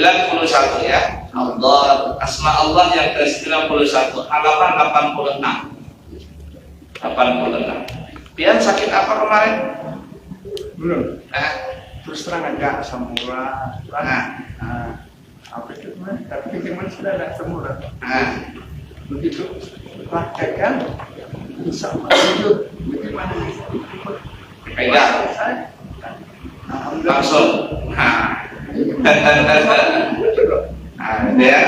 91 ya. Allah, asma Allah yang ke-91, halaman 86. Pian sakit apa kemarin? Belum. Terus terang agak semula. Apa itu? Tapi memang sudah ada semula. Begitu praktekkan, insya Allah hidup. Bagaimana? Pegang. Langsung. Ya.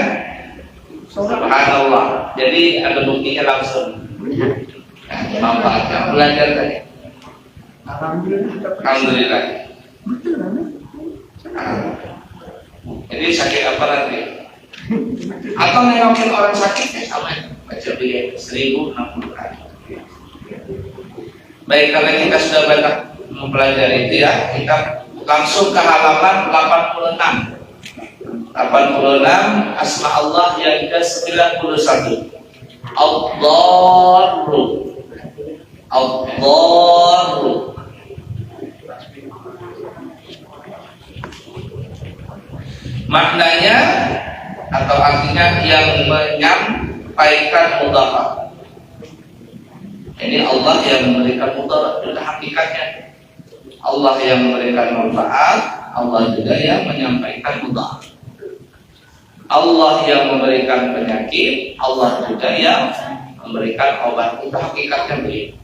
Subhanallah. Jadi ada buktinya langsung. Manfaatnya belajar tadi. Alhamdulillah. Jadi sakit apa nanti? Atau nengokin orang sakit ya sama baca dia 1060 kali. Baik, karena kita sudah banyak mempelajari itu ya, kita langsung ke halaman 86. Asma Allah yang ke-91. Ad-Darru. Maknanya atau artinya yang menyampaikan mudarat. Ini Allah yang memberikan mudarat, itu hakikatnya. Allah yang memberikan manfaat, Allah juga yang menyampaikan mudarat. Allah yang memberikan penyakit, Allah juga yang memberikan obat. Itu hakikatnya begitu.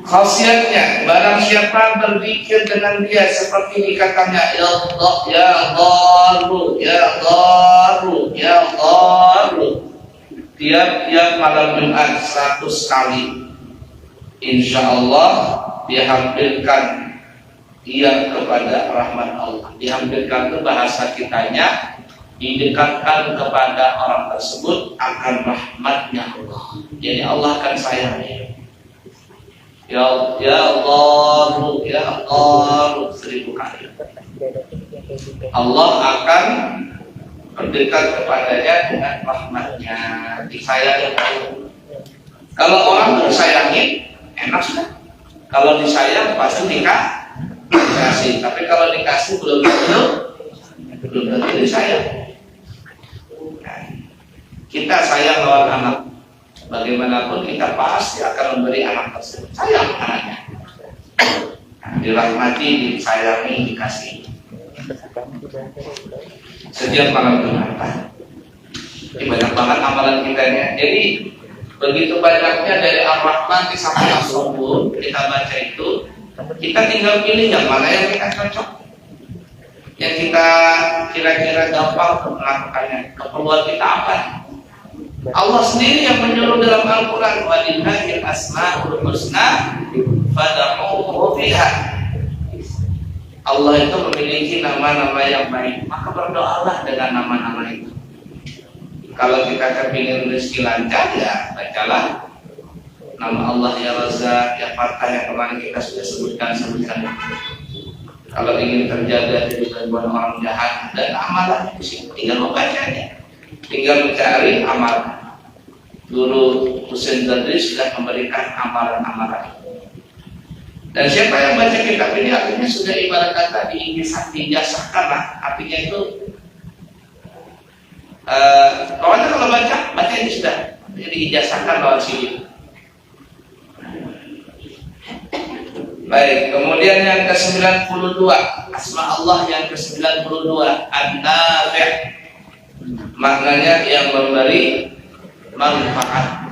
Khasiatnya, barang siapa berzikir dengan dia seperti dikatanya ya Allah, ya Darru, ya Darru, ya Darru, tiap malam Jumat 100 kali, insya Allah dihampirkan ia kepada rahmat Allah. Dihampirkan ke bahasa kitanya, didekatkan kepada orang tersebut akan rahmatnya Allah. Jadi Allah akan sayangi. Ya Allah, ya Allah 1000 kali. Allah akan berdekat kepadanya dengan rahmatnya, disayangi. Kalau orang disayangi, enak sudah. Kalau disayang pasti dikasih. Tapi kalau dikasih belum tentu disayang. Kita sayang lawan anak. Bagaimanapun kita pasti akan memberi anak tersebut. Sayang anaknya. Dirahmati, disayangi, dikasih. Setiap malam Jumat. Banyak banget amalan kitanya. Jadi begitu banyaknya dari Ar-Rahman sampai As-Sabur kita baca itu, kita tinggal pilih yang mana yang kita cocok, yang kita kira-kira gampang untuk melakukannya. Keperluan kita apa? Allah sendiri yang menyuruh dalam Al-Quran, walillahil asmaul husna fad'uhu biha. Allah itu memiliki nama-nama yang baik, maka berdoalah dengan nama-nama itu. Kalau kita kepingin rezeki lancar, ya bacalah nama Allah ya Razzaq, ya Fattah yang kemarin kita sudah sebutkan. Kalau ingin terjaga dari gangguan orang jahat dan amalan di sini, tinggal membacanya, tinggal mencari amalan. Guru Husain Zadri sudah memberikan amalan-amalan. Dan siapa yang baca kitab ini artinya sudah ibarat kata dijasahkan lah. Artinya itu pokoknya kalau baca ini sudah diijazahkan lawan sini. Baik, kemudian yang ke-92, asma Allah yang ke-92, An-Nafi'. Maknanya yang memberi manfaat,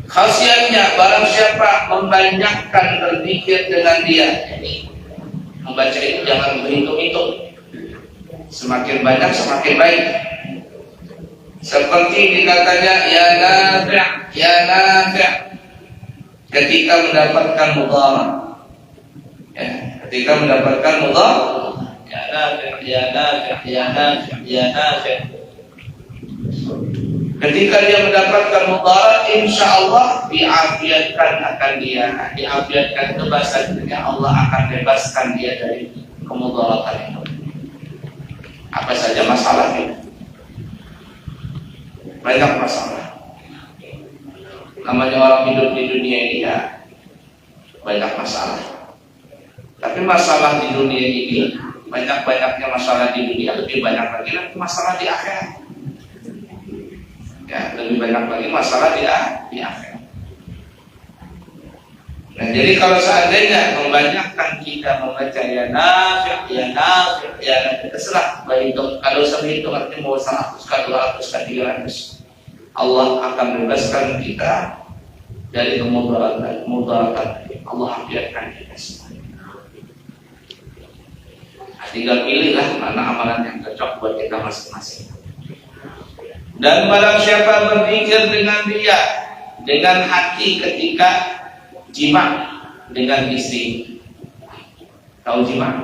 Khasiatnya, barang siapa membanyakkan berzikir dengan dia. Ini membaca itu jangan berhitung-hitung. Semakin banyak semakin baik. Seperti dikatanya ya Nafi', ketika mendapatkan mudarat. Ketika mendapatkan mudarat, ya Nafi'. Ketika dia mendapatkan mudarat, insya Allah diafiatkan akan dia, diafiatkan kebahasannya, Allah akan bebaskan dia dari kemudaratan itu. Apa saja masalahnya? Banyak masalah. Namanya orang hidup di dunia ini ya, banyak masalah. Tapi masalah di dunia ini, banyak-banyaknya masalah di dunia, lebih banyak lagi masalah di akhirat. Ya, lebih banyak lagi masalah di akhirat. Nah, jadi kalau seandainya membanyakkan kita membaca ya nafi', terserah baik itu kalau sampai itu artinya mau 100 kali 200 kali 300, Allah akan bebaskan kita dari kemudaratan. Allah biarkan kita semua. Nah, tinggal pilihlah mana amalan yang cocok buat kita masing-masing. Dan barang siapa berpikir dengan hati ketika jima dengan istri, tahu jima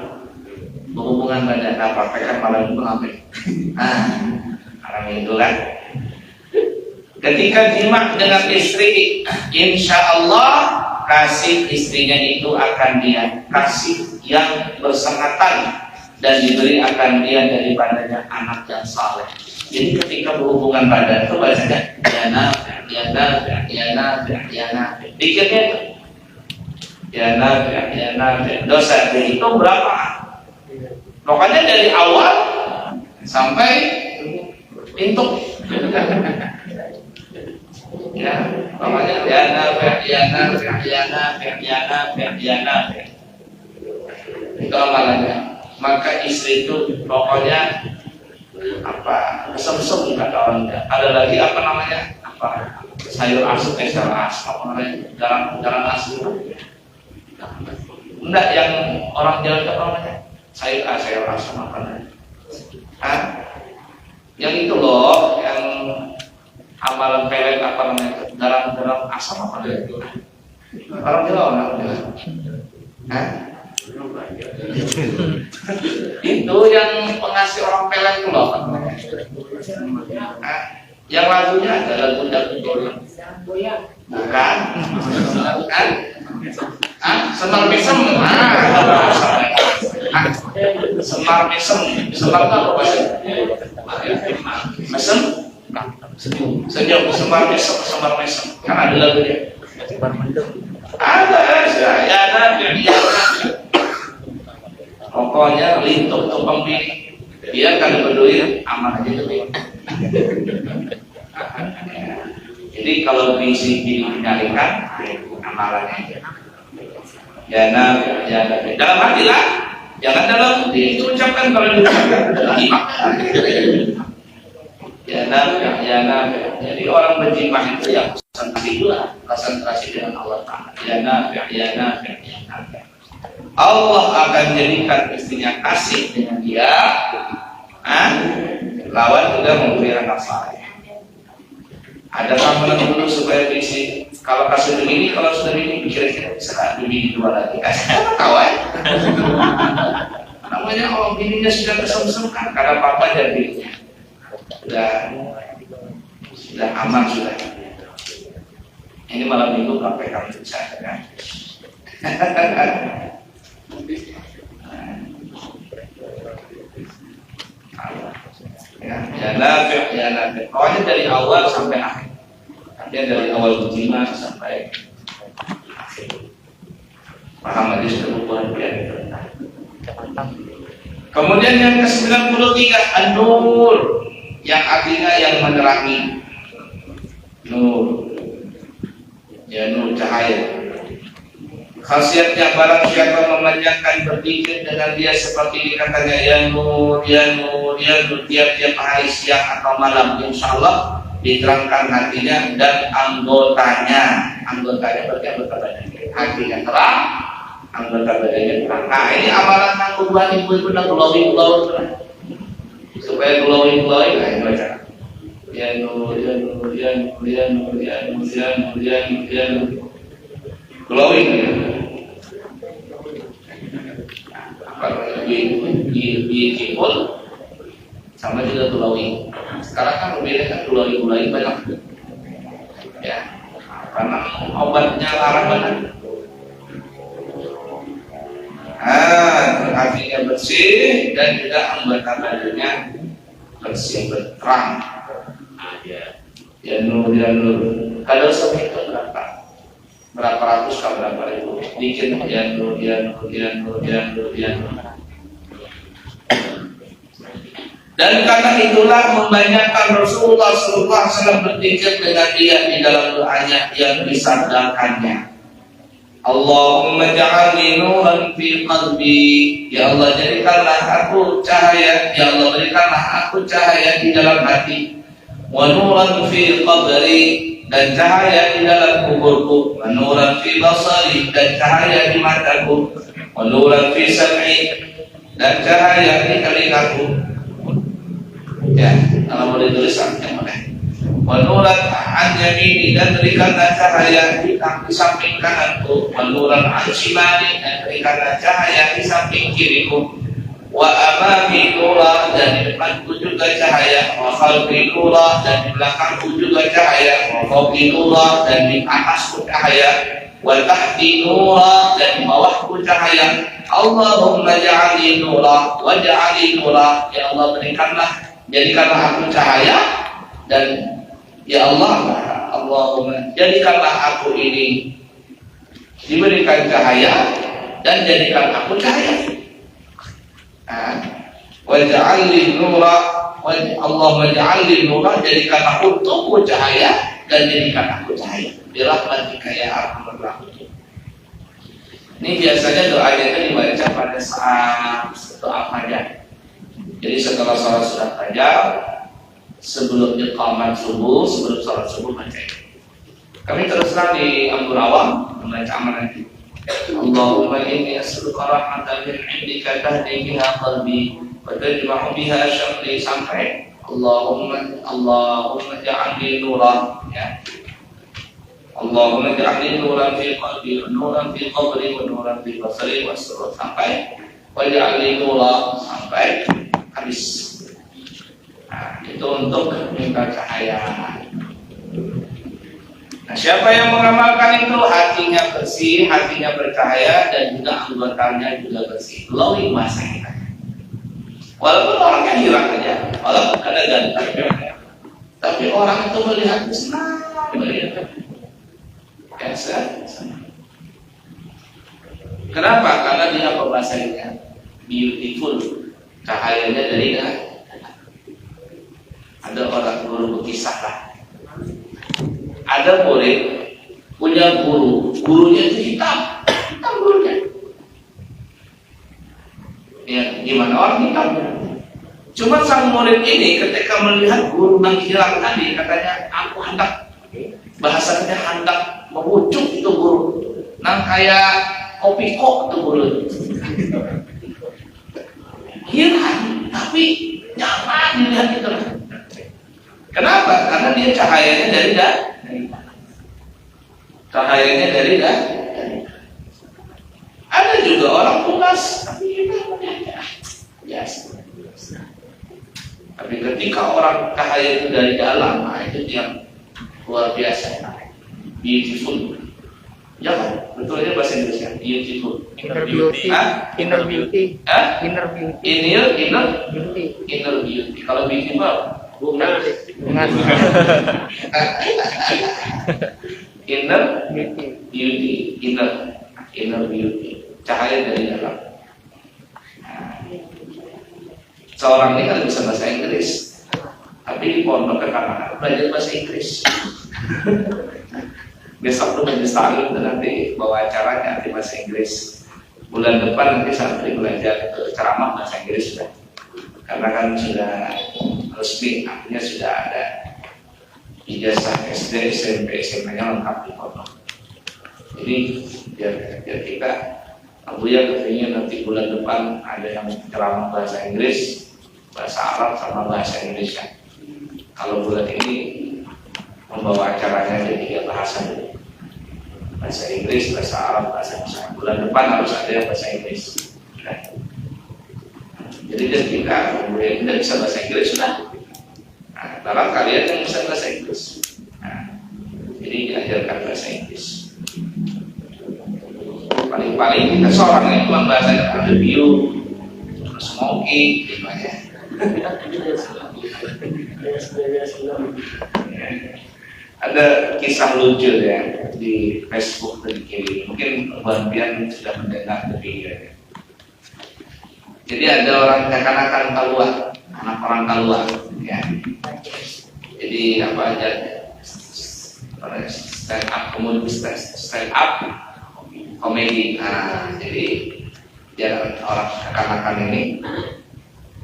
berhubungan badan apa kan malam itu ngapain? Malam itu kan ketika jima dengan istri, insya Allah kasih istrinya itu akan dia kasih yang bersangatan dan diberi akan dia daripadanya anak yang saleh. Jadi ketika berhubungan badan itu bacanya yana, pikirnya itu yana, dosa itu berapa? Pokoknya dari awal sampai pintu. Ya, pokoknya yana. Itu amalannya. Maka istri itu pokoknya kesem-sem kata orang. Ada lagi sayur asam jalan asam. Enggak yang orang jalan ke namanya sayur asam apa namanya? Yang itu loh, yang amalan pelet apa namanya? Garam asam apa namanya? Orang Jawa itu yang pengasih orang pelet itu loh. Yang lagunya ada lagu goyang. Bukan? Semar mesem. Semar mesem. Semar itu apa bahasa? Mesem? Senyum. Semar mesem. Kan ada lagunya. Ada. Ya. Pokoknya lintuk tumpang pilih. Biarkan berduit aman aja tuh. Jadi kalau visi dikendalikan amalannya jana dalam hati lah, jangan dalam diucapkan. Kalau diucapkan jana. Jadi orang berjimah itu yang konsentrasi dengan Allah Ta'ala. Jana. Allah akan jadikan istrinya kasih dengan dia. Lawan juga memberi anak saleh. Ada amalan dulu supaya visi. Kalau kasih begini, kalau sudah begini, kira-kira bisa begini 2 lagi. Kasih kawan. Namanya orang bininya sudah kesem-semkan karena papa dan dirinya sudah aman sudah. Ini malam minggu sampai kamu bisa kan? Ya nafi'. Pokoknya dari awal sampai akhir. Artinya dari awal berjima sampai akhir. Paham aja sudah hubungan biar. Kemudian yang ke-93 An-Nur, yang artinya yang menerangi. Nur. Ya nur cahaya. Khasiatnya barang siapa memanjangkan berpikir dengan dia seperti dikatanya ya nur tiap-tiap hari siang atau malam, insya Allah diterangkan hatinya dan anggotanya berarti anggota badannya, hatinya terang, anggota badannya terang. Nah ini amalan buat ibu-ibu nak glowing supaya glowing. Nah ini baca ya nur glowing beautiful sama juga glowing. Sekarang kan berbeda kan glowing banyak ya karena obatnya larang banget. Hatinya bersih dan juga anggota badannya bersih berterang. Ya nur. Kalau seperti itu berapa? berapa ratus ke berapa ribu, dikit kemudian. Dan karena itulah membanyakan Rasulullah SAW berzikir dengan dia di dalam doanya yang disabdakannya. Allahumma ja'alni nuran fi qalbi, ya Allah jadikanlah aku cahaya, ya Allah berikanlah aku cahaya di dalam hati, wa nuran fi qabri, dan cahaya di dalam kuburku, wa nuran fi basari, dan cahaya di mataku, wa nuran fi sam'i, dan cahaya di telingaku. Ya, kalau boleh tulis artinya boleh. Wa nuran an yamini, dan berikanlah cahaya di samping kananku, wa nuran an shimali, dan berikanlah cahaya di samping kiriku, wa amami nura, dan di depanku juga cahaya, wa khalfi nura, dan di belakangku juga cahaya, wa fawqi nura, dan di atasku cahaya, wa tahti nura, dan di bawahku cahaya. Allahumma ja'alni nura wa ja'alni nura, ya Allah jadikanlah aku cahaya, dan ya Allah, Allahumma jadikanlah aku ini diberikan cahaya, dan jadikan aku cahaya. Waj'alni nura, Allahumma ja'alni nura, jadikanlah untukku cahaya, dan jadikan aku cahaya. Birahmatika ya arhamar rahimin. Ini biasanya doanya itu dibaca pada saat doa fajar. Jadi setelah salat sudah fajar, sebelum iqamat subuh, sebelum salat subuh baca itu. Kami terus terang di Ampur Awam membaca amalan itu. Allahumma inni as'aluka rahmatan min 'indika tahdi biha qalbi wa tajma'u biha syamli, sampai Allahumma ja'alni nuran, ya. Allahumma ja'alni nuran fi qalbi wa nuran fi qabri wa nuran fi basari wa surur, sampai wa ja'alni nuran, sampai habis. Nah, itu untuk minta cahaya. Nah, siapa yang mengamalkan itu hatinya bersih, hatinya bercahaya, dan juga anggotanya juga bersih. Glowing bahasa kita. Walaupun orangnya hilang aja, walaupun ada ganteng, tapi orang itu melihat senang, melihat. Ya, senang. Kenapa? Karena dia apa bahasanya? Beautiful. Cahayanya dari ada orang guru berkisah lah. Ada murid punya gurunya itu hitam gurunya. Ya, gimana orang hitam? Cuma sang murid ini ketika melihat guru yang hilang tadi, katanya aku hendak, bahasanya hendak memucuk itu guru, nang kayak kopi kok itu guru. Hilang, tapi nyaman dilihat itu. Kenapa? Karena dia cahayanya dari cahayanya dari Ada juga orang pulas, tapi kita melihatnya biasa. Tapi ketika orang cahaya itu dari dalam, nah itu yang luar biasa, beautiful. Ya kan? Betulnya bahasa Inggrisnya beautiful. Inner beauty. Inner beauty. Inner beauty. Inner beauty. Kalau beautiful, bunga. Inner beauty. Inner beauty. Cahaya dari dalam. Seorang ini kan bisa bahasa Inggris, tapi di pondok kadang-kadang belajar bahasa Inggris. Besok tuh majelis taklim nanti bawa acaranya di bahasa Inggris. Bulan depan nanti santri belajar ceramah bahasa Inggris sudah. Karena kan sudah resmi, artinya sudah ada ijazah SD, SMP, SMA-nya lengkap di pondok. Jadi biar kita, Abu ya kepingin nanti bulan depan ada yang ceramah bahasa Inggris, bahasa Arab sama bahasa Indonesia. Kalau bulan ini membawa acaranya jadi 3 bahasa dulu. Bahasa Inggris, bahasa Arab, bahasa Indonesia. Bulan depan harus ada yang bahasa Inggris. Nah. Jadi ketika kemudian tidak bisa bahasa Inggris sudah. Nah, dalam kalian yang bisa bahasa Inggris. Nah, jadi diajarkan bahasa Inggris. Paling-paling kita seorang yang cuma bahasanya ada bio, smoky, gitu aja. Ada kisah lucu ya di Facebook terkini. Mungkin bagian sudah mendengar lebih ya. Jadi ada orang kekanakan keluar, anak orang keluar, ya. Jadi apa aja stand up komedi. Nah, jadi dia orang kekanakan ini,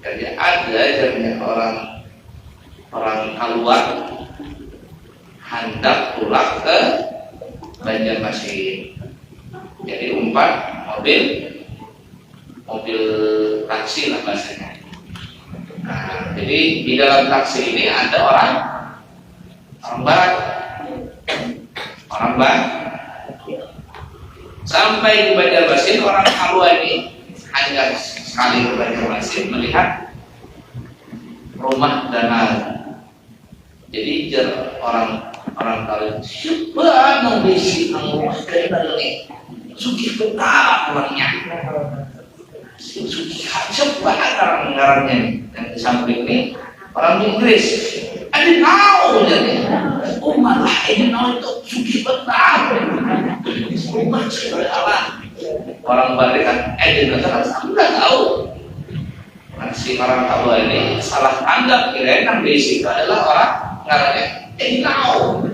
jadi ada jamnya orang keluar hendak pulang ke Banjarmasin. Jadi umpat mobil taksi lah bahasanya. Nah, jadi di dalam taksi ini ada orang barat. Sampai di Banjarmasin, orang Kalua ini hanya sekali ke Banjarmasin melihat rumah danau. Jadi orang Kalua siapa nang bisi nang rumah danau ini? Suki betah orangnya. Suki siapa orang-orangnya ini? Dan di samping ini orang Inggris. Ada tahu jadi. Oh malah ini tahu itu suki betah. Rumah segala. Orang balik kan, dia kata nggak tahu. Nah, si orang Kalua ini salah tanggap kirain yang basic adalah orang ngaranya. Tahu.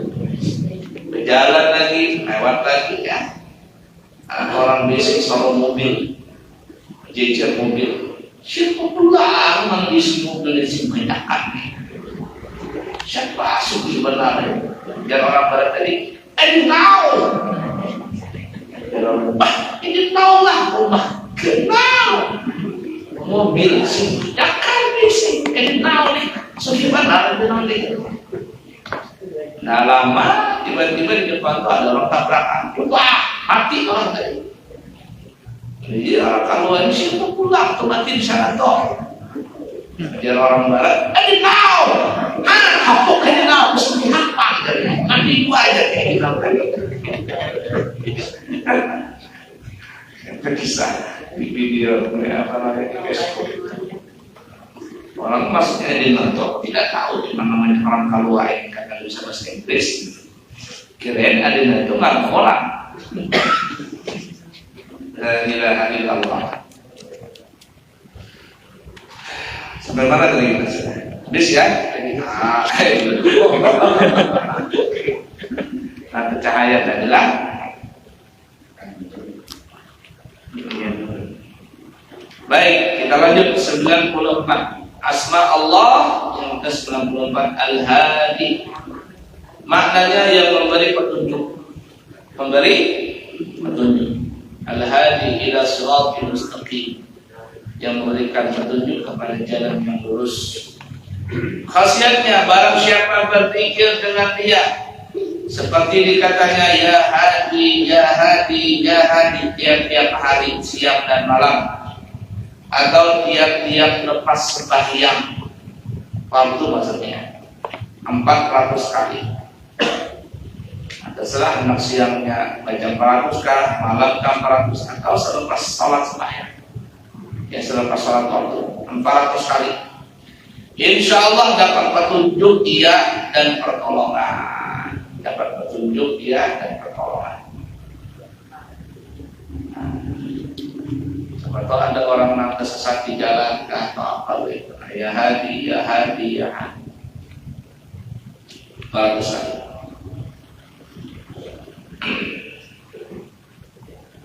Berjalan lagi, lewat lagi ya. Orang basic soal mobil, jejer mobil. Siapa pulang mengisi mobil di sini banyak nih. Siapa suki benar? Dan orang barat tadi, tahu. Ini tahulah rumah kenal mobil sih, ya kan sih, ini tahu nih, sudah benar itu nanti. Nah lama tiba-tiba di depan tuh ada orang tabrakan, wah mati orang tadi. Jadi orang Kalua ini siapa pulang tuh mati di sana toh. Jadi orang barat, ini tahu, apa ini tahu, mesti apa dari nanti gua aja kayak bilang tadi. Kisah di video apa namanya di Facebook. Orang maksudnya di nonton tidak tahu cuma namanya orang Kalua yang kagak bisa bahasa Inggris. Kirain ada itu nggak orang. La ilaha illallah. Sampai mana tadi kita sudah? Habis ya? Nanti cahaya dan hilang. Baik, kita lanjut 94. Asma Allah yang ke-94 Al-Hadi. Maknanya yang memberi petunjuk. Memberi petunjuk. Al-Hadi ila siratal mustaqim. Yang memberikan petunjuk kepada jalan yang lurus. Khasiatnya barang siapa berzikir dengan dia seperti dikatanya ya hadi ya hadi ya hadi tiap-tiap hari siang dan malam atau tiap-tiap lepas sembahyang waktu maksudnya 400 kali. Terserah anak siangnya baca 400 kah, malam kah 400 atau selepas sholat sembahyang. Ya selepas sholat waktu 400 kali. Insya Allah dapat petunjuk dia dan pertolongan. Dapat petunjuk dia dan pertolongan. Atau ada orang yang tersesat di jalan atau apa itu? Ya hadi, ya hadi, ya hadi. Bagus sekali.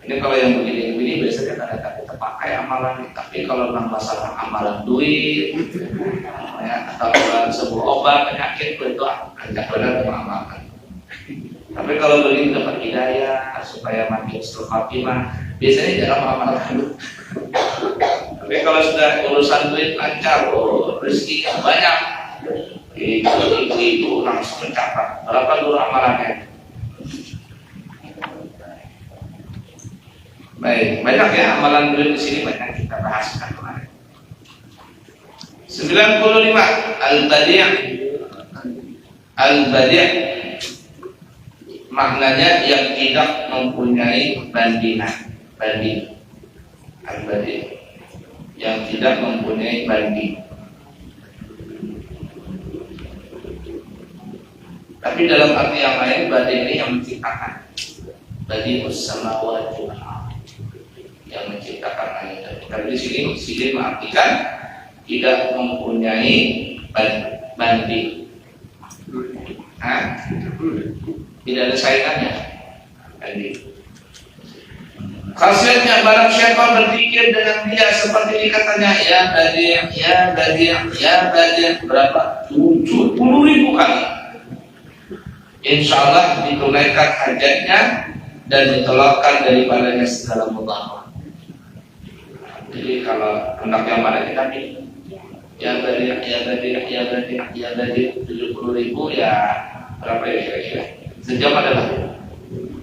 Ini kalau yang begini-begini biasanya kadang-kadang kita pakai amalan. Tapi kalau tentang masalah amalan duit, ya, atau amalan sebuah obat penyakit itu agak benar mengamalkan. Tapi kalau begini dapat hidayah supaya mati setelah mah biasanya jarang mengamalkan. Tapi kalau sudah urusan duit lancar, rezekinya banyak, ibu langsung mencatat berapa dulu amalannya. Baik, banyak ya amalan duit di sini banyak kita bahas kemarin. 95 al-badi'. Al-badi' maknanya yang tidak mempunyai bandingan. Banding. Al-badi' yang tidak mempunyai banding. Tapi dalam arti yang lain Badi ini yang menciptakan. Badi samawati wal ardh, yang menciptakan langit. Tapi di sini Sidin mengartikan tidak mempunyai banding. Tidak ada saingannya. Banding. Khasiatnya barang siapa berpikir dengan dia seperti dikatanya ya Badi berapa? 70.000 kali. Insya Allah ditunaikan hajatnya dan ditolakkan daripadanya segala mudahah. Jadi kalau hendak yang mana kita pilih ya Badi 70.000 ya berapa ya kira-kira? Sejam adalah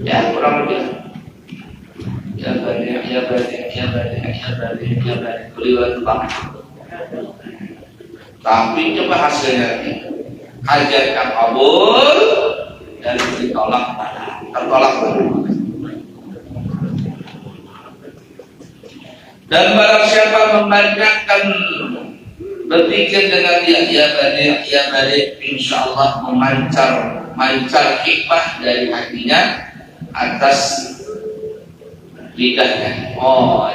ya kurang lebih. Ya Badi beliau banget. Tapi coba hasilnya hajat yang kabul dan ditolak tertolak. Dan barang siapa membanyakkan berpikir dengan ya Badi insya Allah memancar hikmah dari hatinya atas lidahnya. Oh,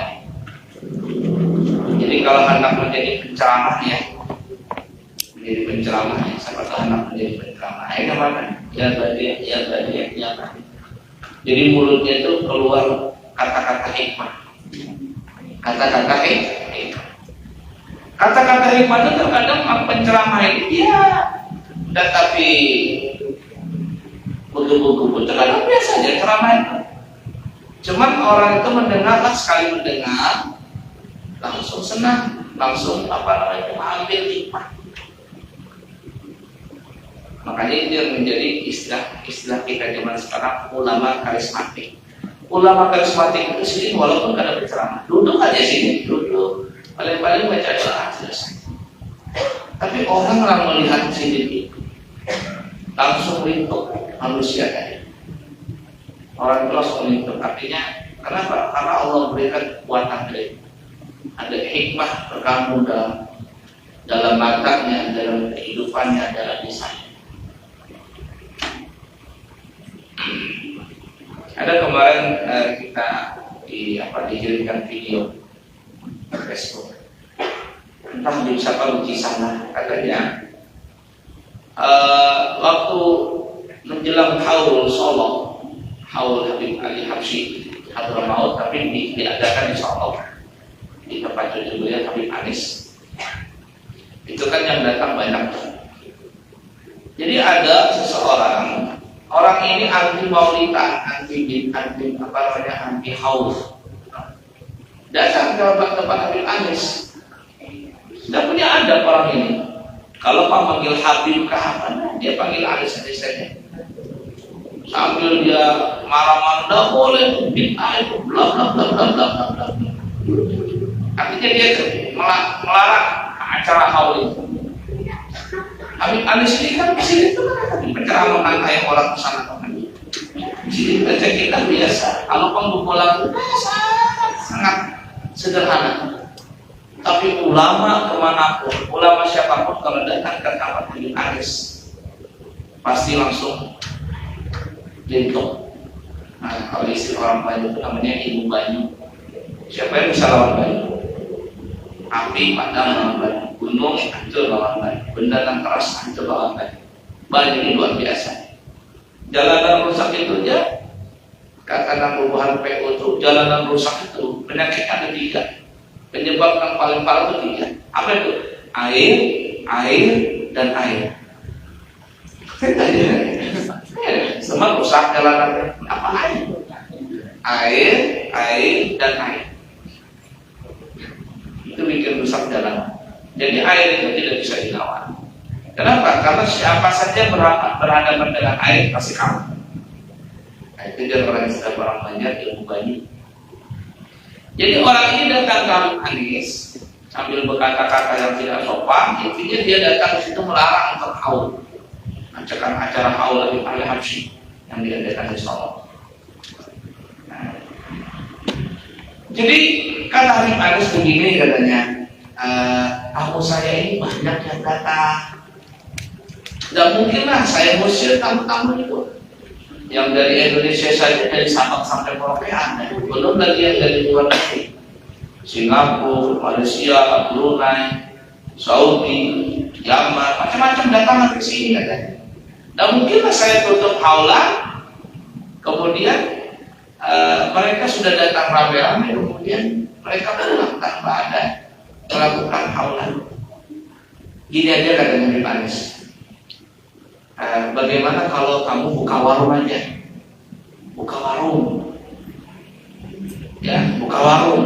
jadi kalau anak menjadi penceramah ya, siapa tahu anak menjadi penceramah. Ini mana? Ya Badi. Jadi mulutnya itu keluar kata-kata hikmah. Kata-kata hikmah itu terkadang penceramah ini ya, tetapi begitu terkadang biasa aja ceramah itu. Cuman orang itu mendengarlah, sekali mendengar langsung senang, langsung mengambil hikmah. Makanya itu yang menjadi istilah kita zaman sekarang ulama karismatik. Ulama karismatik itu sini walaupun kadang berceramah, duduk aja sini, paling-paling baca doa selesai. Tapi orang melihat sini itu langsung rintuk manusia tadi. Orang itu langsung rintuk. Artinya kenapa? Karena Allah berikan kekuatan dari ada hikmah terkandung dalam matanya, dalam kehidupannya, dalam lisannya. Ada kemarin kita dikirimkan video Facebook tentang siapa lukisan katanya waktu menjelang haul Solo, haul Habib Ali Habsyi Hadramaut, tapi diadakan di Solo di tempat cucunya Habib Anis. Itu kan yang datang banyak. Jadi ada seseorang, orang ini anti maulidan, anti haul. Datang ke tempat Habib Anis. Tidak punya adab orang ini. Kalau Pak panggil Habib ke apa? Dia panggil Anis saja. Sambil dia marah-marah, tidak boleh bid'ah itu, bla bla bla bla bla bla. Artinya dia melarang acara haul itu. Habib Anis ini kan di sini tuh penceramah kayak orang kesana kemari. Di sini baca kita biasa. Kalau pengumpulan sangat sederhana. Tapi ulama kemanapun, ulama siapapun kalau datang ke tempat Habib Anis pasti langsung lintuk. Nah, kalau istilah orang Banyu itu namanya ibu Banyu. Siapa yang bisa lawan Banyu? Api padam lawan Banyu, gunung hancur lawan Banyu, benda yang keras hancur lawan Banyu. Banyu ini luar biasa. Jalanan rusak itu aja, kata perubahan PU itu jalanan rusak itu penyakitnya ada 3. Penyebab yang paling parah itu 3. Apa itu? Air, dan air. Semua rusak jalanan. Apa air? Air, dan air. Itu bikin rusak jalan. Jadi air itu tidak bisa dilawan. Kenapa? Karena siapa saja berhadapan dengan air pasti kalah. Nah, itu dia orang yang sudah orang banyak ilmu banyu. Jadi orang ini datang ke Habib Anis sambil berkata-kata yang tidak sopan. Intinya dia datang ke situ melarang untuk haul, ajakan acara haul Habib Ali Habsyi yang diadakan di Solo. Nah, jadi kata Habib Anis begini katanya, tamu saya ini banyak yang datang. Tidak mungkin lah saya ngusir tamu-tamu itu. Yang dari Indonesia saja, dari Sabang sampai Merauke ada. Belum lagi yang dari luar negeri. Singapura, Malaysia, Brunei, Saudi, Yaman, macam-macam datang ke sini katanya. Tidak mungkin lah saya tutup haulan, kemudian mereka sudah datang ramai-ramai, kemudian mereka pulang tanpa ada melakukan haulan. Gini aja katanya Habib Anis. Bagaimana kalau kamu buka warung aja? Buka warung. Ya, buka warung.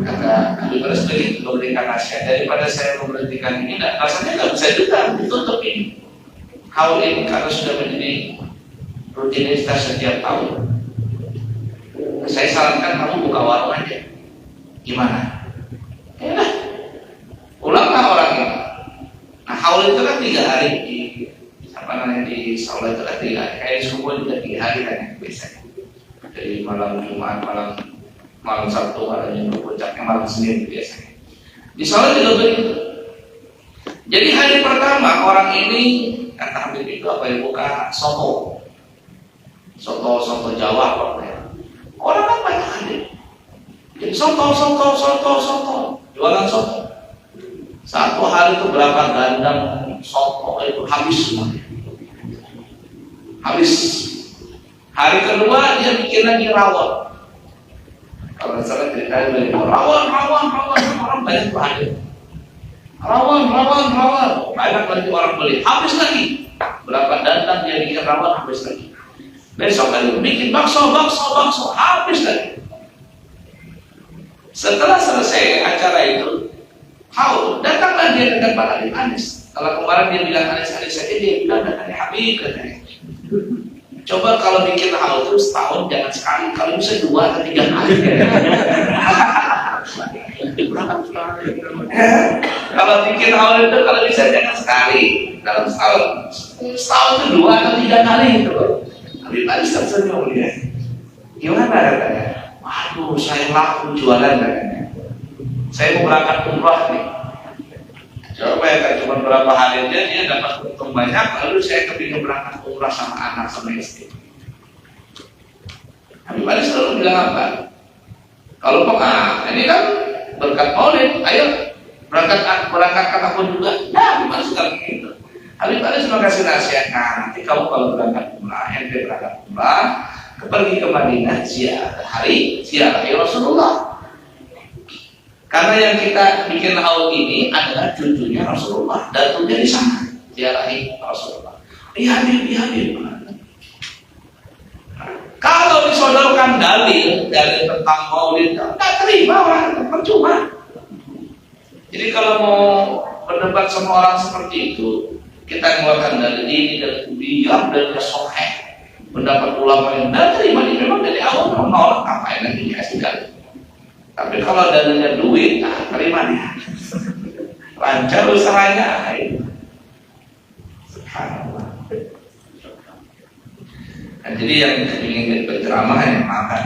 Kata Habib Anis begitu memberikan nasihat. Daripada saya memberhentikan ini, rasanya nggak bisa juga ditutup ini. Haul ini karena sudah menjadi rutinitas setiap tahun. Saya sarankan kamu buka warung aja. Gimana? Ya lah, pulanglah orang ini. Nah, haul itu kan 3 hari di Saula itu kan 3 hari. Kayak semua juga 3 hari kan ya, biasanya. Dari malam Jumat, malam Sabtu, malam Minggu, puncaknya malam Senin biasanya. Di Saula juga begitu. Jadi hari pertama orang ini kata Habib itu apa ya, buka soto Jawa pokoknya. Orang kan banyak hadir. Jadi soto, jualan soto. Satu hari itu berapa gandang soto itu habis semua. Habis. Hari kedua dia bikin lagi rawon. Kalau salah cerita dari rawon, orang banyak hadir. Rawon, banyak lagi orang beli. Habis lagi. Berapa dandang dia bikin rawon, habis lagi. Besok lagi bikin bakso, habis lagi. Setelah selesai acara itu, datanglah dia dengan Pak Habib Anis. Kalau kemarin dia bilang Anis saja, dia bilang datangnya Habib katanya. Coba kalau bikin haul terus setahun jangan sekali, kalau bisa 2 atau 3 kali. Kalau bikin haul itu kalau bisa jangan sekali, dalam setahun itu 2 atau 3 kali itu loh. Habib Anis tersenyum dia. Gimana katanya? Waduh, saya laku jualan katanya. Saya mau berangkat umrah nih. Coba ya kan cuma berapa hari aja dia dapat untung banyak, lalu saya kepingin berangkat umrah sama anak sama istri. Habib Anis selalu bilang apa? Kalau ini kan berkat Maulid, ayo berangkatkan aku juga. Ya, Habib Anis suka begitu. Habib Anis sudah kasih nasihat, nanti kamu kalau berangkat umrah, ente berangkat umrah, pergi ke Madinah ziarah Rasulullah. Karena yang kita bikin haul ini adalah cucunya Rasulullah, datunya di sana, ziarahi Rasulullah. Iya. Kalau disodorkan dalil tentang maulid, nggak terima orang, percuma. Jadi kalau mau berdebat sama orang seperti itu, kita mengeluarkan dalil ini dan diam dan sahih. Pendapat ulama yang tidak terima ini memang dari awal menolak, ngapain nanti dikasih dalil. Tapi kalau dalilnya duit, terima dia. Lancar usahanya. Subhanallah. Nah, jadi yang ingin jadi penceramah yang makan.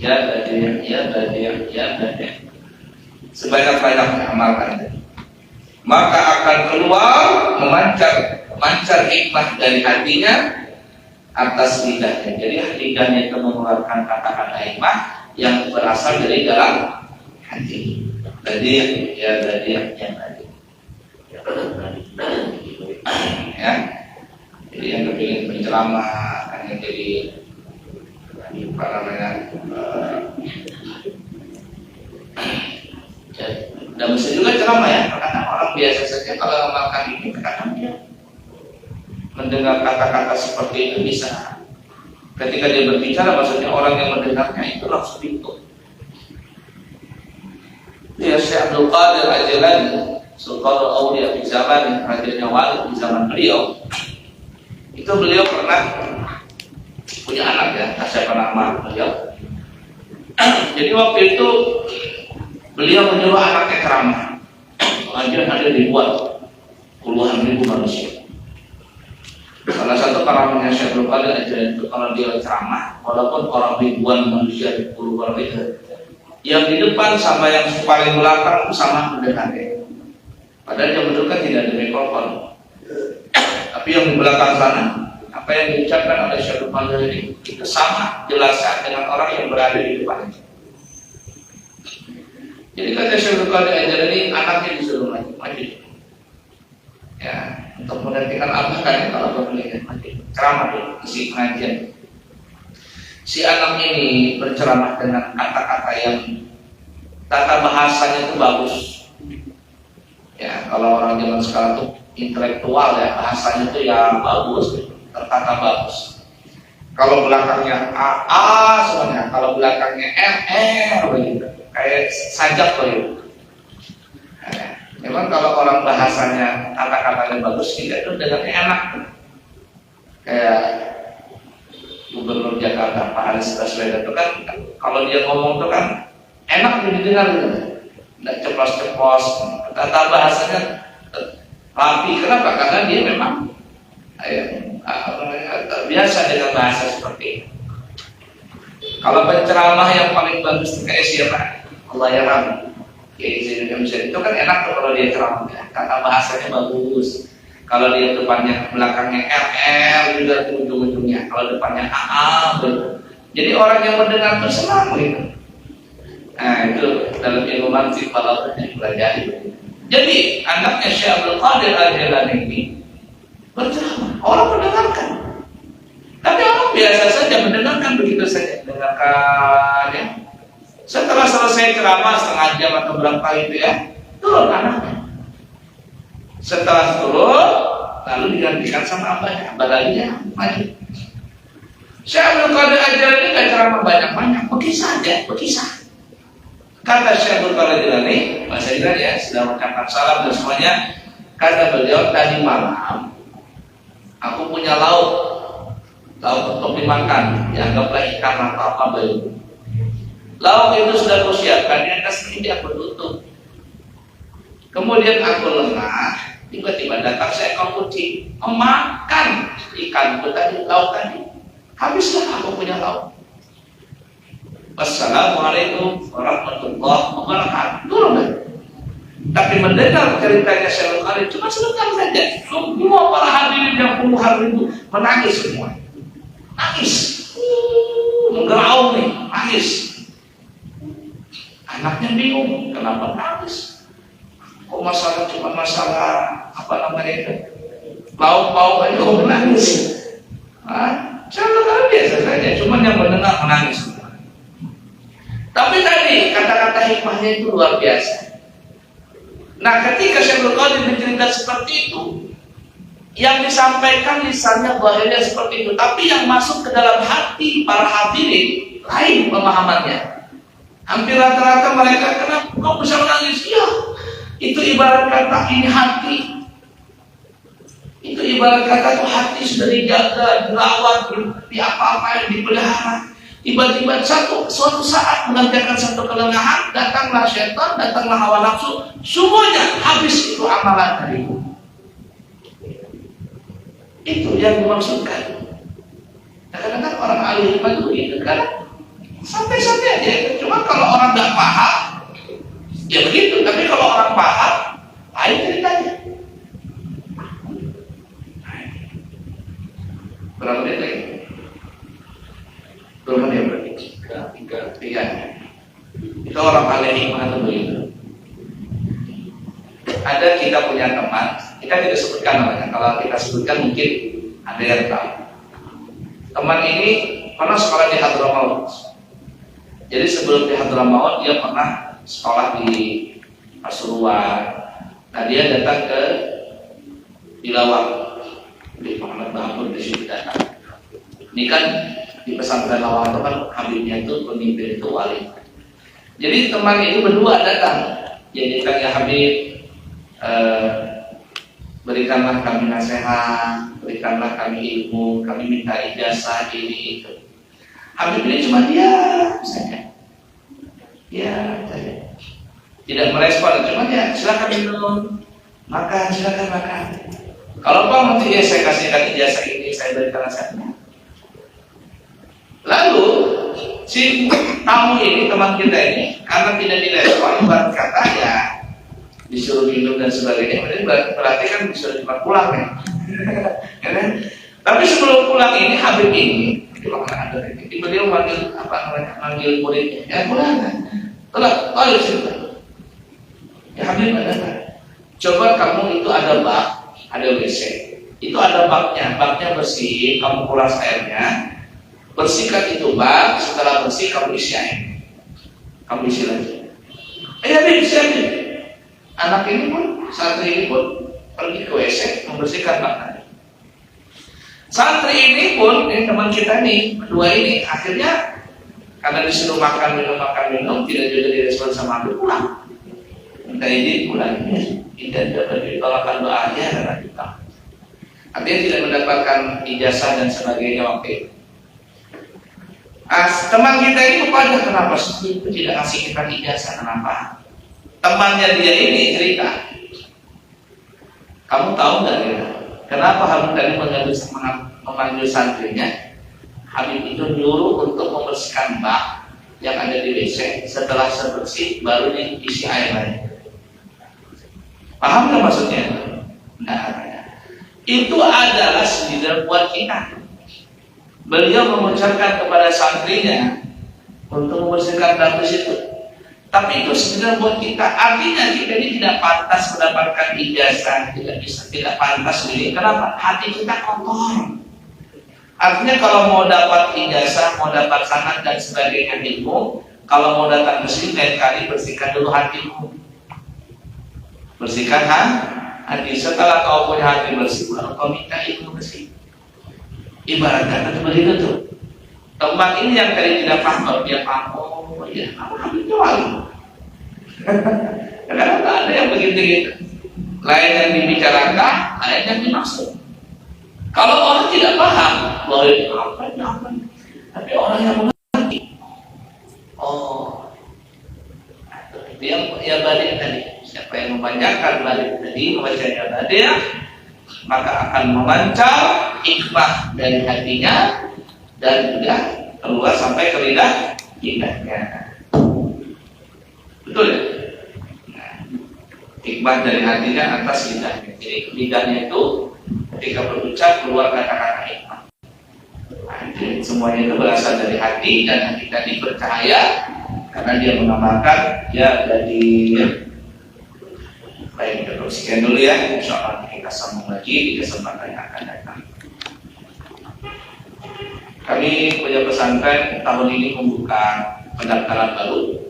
Ya tadi. Sebanyak-banyaknya amalkan. Maka akan keluar memancar hikmah dari hatinya atas lidahnya. Jadi lidahnya itu mengeluarkan kata-kata hikmah yang berasal dari dalam hati. Tadi ya. Jadi yang kepingin penceramah, hanya jadi apa namanya? Dan bisa juga ceramah ya. Kadang orang biasa saja kalau mengamalkan ini, kadang dia mendengar kata-kata seperti itu bisa. Ketika dia berbicara, maksudnya orang yang mendengarnya itu langsung ikut. Ya, Syekh Abdul Qadir Al-Jilani, Sultanul Auliya di zaman Rajanya Wali di zaman beliau, itu beliau pernah punya anak ya, siapa nama beliau. Jadi waktu itu beliau menyuruh anaknya ceramah. Pengajian ada ribuan, puluhan ribu manusia. Salah satu karamnya Syekh Abdul Qadir Al-Jilani itu kalau dia ceramah, walaupun orang ribuan manusia, puluhan ribu, yang di depan sama yang paling belakang sama mendekatnya. Padahal yang betul kan tidak ada mikrofon. Tapi yang di belakang sana, apa yang diucapkan oleh Syekh Qadir ini itu sama jelasnya dengan orang yang berada di depan. Jadi kata Syekh Qadir ini anaknya disuruh maju. Ya, untuk menggantikan abah kan kalau boleh maju. Ceramah di isi pengajian. Si anak ini berceramah dengan kata-kata yang tata bahasanya itu bagus. Ya, kalau orang zaman sekarang tuh intelektual ya, bahasanya tuh ya bagus, tertata bagus. Kalau belakangnya a semuanya, kalau belakangnya begitu, kayak sajak begitu. Memang kalau orang bahasanya kata-katanya bagus, kita tuh dengarnya enak. Kayak Gubernur Jakarta Pak Anies Baswedan itu kan, kalau dia ngomong tuh kan enak didengar gitu. Nggak ceplos-ceplos, kata bahasanya rapi. Kenapa? Karena dia memang terbiasa dengan bahasa seperti ini. Kalau penceramah yang paling bagus kayak siapa? Allah ya Rabbi. Itu kan enak tuh kalau dia ceramah, kata bahasanya bagus. Kalau dia depannya belakangnya RL juga tuh ujung-ujungnya. Kalau depannya AA gitu. Jadi orang yang mendengar tuh senang gitu. Nah itu dalam ilmu mantiq balaghah yang dipelajari. Jadi anaknya Syekh Abdul Qadir Al-Jilani ini berceramah, orang mendengarkan. Tapi orang biasa saja mendengarkan begitu saja, dengarkan ya. Setelah selesai ceramah setengah jam atau berapa itu ya, turun anaknya. Setelah turun, lalu digantikan sama abahnya, abah lagi ya maju. Syekh Abdul Qadir Al-Jilani ini gak ceramah banyak-banyak, berkisah aja, berkisah. Kata Syekh Abdul Qadir Al-Jilani, bahasa Iran ya, sedang mengucapkan salam dan semuanya. Kata beliau, tadi malam aku punya lauk untuk dimakan, dianggaplah ikan atau apa bayu. Lauk itu sudah kusiapkan, di atas meja aku tutup. Kemudian aku lengah, tiba-tiba datang seekor kucing memakan ikanku tadi, lauk tadi. Habislah aku punya lauk. Wassalamualaikum warahmatullahi wabarakatuh. Tapi mendengar ceritanya Syekh Qadir cuma sebentar saja. Semua para hadirin yang puluhan ribu menangis semua. Nangis. Menggeraung nih, nangis. Anaknya bingung, kenapa nangis? Kok masalah cuma masalah apa namanya itu? Lauk-lauk aja kok menangis? Syekh Qadir biasa saja, cuma yang mendengar menangis. Tapi tadi kata-kata hikmahnya itu luar biasa. Nah, ketika Syekh Qadir bercerita seperti itu, yang disampaikan lisannya bahayanya seperti itu, tapi yang masuk ke dalam hati para hadirin lain pemahamannya. Hampir rata-rata mereka, kenapa kau bisa menangis? Ya, itu ibarat kata ini hati. Itu ibarat kata tuh hati sudah dijaga, dirawat, di apa-apa yang dipelihara. Tiba-tiba suatu saat mengerjakan satu kelengahan, datanglah syaitan, datanglah hawa nafsu, semuanya habis itu amalan tadi. Itu yang dimaksudkan. Kadang-kadang orang ahli hikmah itu begitu kan, santai-santai aja. Cuma kalau orang nggak paham, ya begitu. Tapi kalau orang paham, lain ceritanya. Berapa menit lagi? 2 menit berarti. 3. Itu orang ahli hikmah itu begitu. Ada kita punya teman, kita tidak sebutkan namanya. Kalau kita sebutkan mungkin ada yang tahu. Teman ini pernah sekolah di Hadramaut. Jadi sebelum di Hadramaut dia pernah sekolah di Pasuruan. Nah dia datang ke Dilawang, di Muhammad Mahmud di situ datang. Ini kan di pesantren Lawang itu kan Habibnya itu pemimpin itu wali. Jadi teman ini berdua datang. Jadi kan ya Habib, berikanlah kami nasihat, berikanlah kami ilmu, kami minta ijazah ini itu. Habib ini cuma diam saja. Ya, saja. Tidak merespon, cuma ya silakan minum, makan, silakan makan. Kalau Pak nanti ya saya kasihkan ijazah ini, saya berikan nasihatnya. Lalu si tamu ini, teman kita ini, karena tidak direspon, ibarat kata ya disuruh minum dan sebagainya, berarti kan disuruh cepat pulang ya. Ya kan? Tapi sebelum pulang ini Habib ini beliau manggil muridnya, ya pulang kan? Telah sini. Ya Habib ada kan? Coba kamu itu ada bak, ada WC, itu ada baknya bersih, kamu kuras airnya, bersihkan itu bak, setelah bersih kamu isi air, kamu isi lagi. Habib, isi aja. Anak ini pun, santri ini pun pergi ke WC membersihkan baknya. Santri ini pun, ini teman kita nih, berdua ini, akhirnya karena disuruh makan minum, tidak juga direspon sama Habib, pulang. Minta izin pulang, tidak dapat ditolakkan doanya karena kita. Artinya tidak mendapatkan ijazah dan sebagainya waktu itu. Teman kita ini kepada kenapa sih itu tidak ngasih kita ijazah, kenapa? Temannya dia ini cerita, kamu tahu nggak ya, kenapa Habib tadi memanggil santrinya? Habib itu nyuruh untuk membersihkan bak yang ada di WC, setelah bersih baru diisi air lagi. Paham nggak maksudnya? Nah, itu adalah sindiran buat kita. Beliau mengucapkan kepada santrinya untuk membersihkan bak di situ. Tapi itu sebenarnya buat kita, artinya kita ini tidak pantas mendapatkan ijazah, tidak pantas ini. Kenapa? Hati kita kotor. Artinya kalau mau dapat ijazah, mau dapat sanad dan sebagainya ilmu, kalau mau datang ke sini lain kali bersihkan dulu hatimu. Bersihkan hati. Setelah kau punya hati bersih, baru kau minta ilmu bersih. Ibaratnya begitu tuh. Teman ini yang tadi tidak paham, dia paham. Oh iya, aku Habib jual. Kadang ada yang begitu. Lain yang dibicarakan, lain yang dimaksud. Kalau orang tidak paham, boleh apa? Tapi orang yang mengerti, oh, itu yang balik tadi. Siapa yang memanjangkan balik tadi, membacanya balik, maka akan memancar hikmah dari hatinya dan juga keluar sampai ke lidahnya. Betul ya? Nah, hikmah dari hatinya atas lidahnya. Jadi lidahnya itu ketika berucap keluar kata-kata hikmah. Nah, semuanya itu berasal dari hati, dan hati tadi bercahaya karena dia mengamalkan ya dari. Baik, kita teruskan dulu ya. Insyaallah kita sambung lagi di kesempatan yang akan datang. Kami punya pesantren tahun ini membuka pendaftaran baru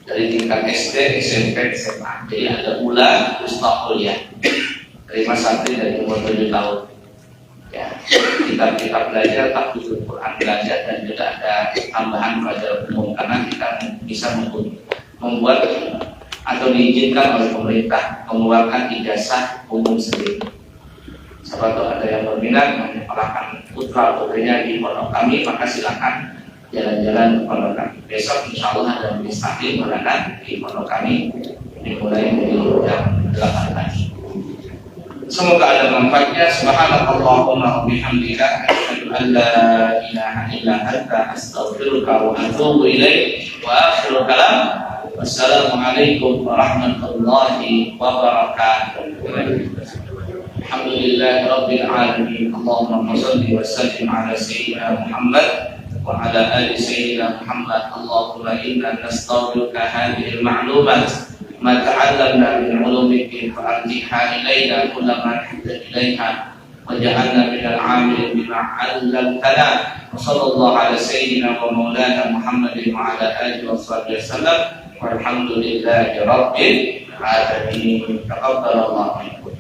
dari tingkat SD, SMP, SMA. Jadi ada bulan Ustaz kuliah. Terima santri dari umur 7 tahun. Ya, kita belajar tahfidzul Quran belajar, dan juga ada tambahan pelajaran umum karena kita bisa membuat atau diizinkan oleh pemerintah mengeluarkan ijazah umum sendiri. Siapa tahu ada yang berminat menyekolahkan putra putrinya di pondok kami, maka silakan jalan-jalan ke pondok kami. Besok insya Allah ada majelis taklim bulanan di pondok kami dimulai dari jam 8 pagi. Semoga ada manfaatnya. Subhanallahumma wa bihamdika asyhadu an la ilaha illa anta astaghfiruka wa atubu ilaik. Wa akhiru kalam, wassalamualaikum warahmatullahi wabarakatuh. Alhamdulillahi rabbil alamin. Allahumma shalli wa sallim ala sayyidina Muhammad wa ala ali sayyidina Muhammad. Allahumma inna nastaghfiruka hadhihi al-ma'lumat ما تعلمنا من علوم الدين فأرجعها إلينا كل ما نحتاج إليها وجعلنا من العاملين بما علمتنا وصلى الله على سيدنا ومولانا محمد وعلى آله وصحبه وسلم والحمد لله رب العالمين. تقبل الله منكم.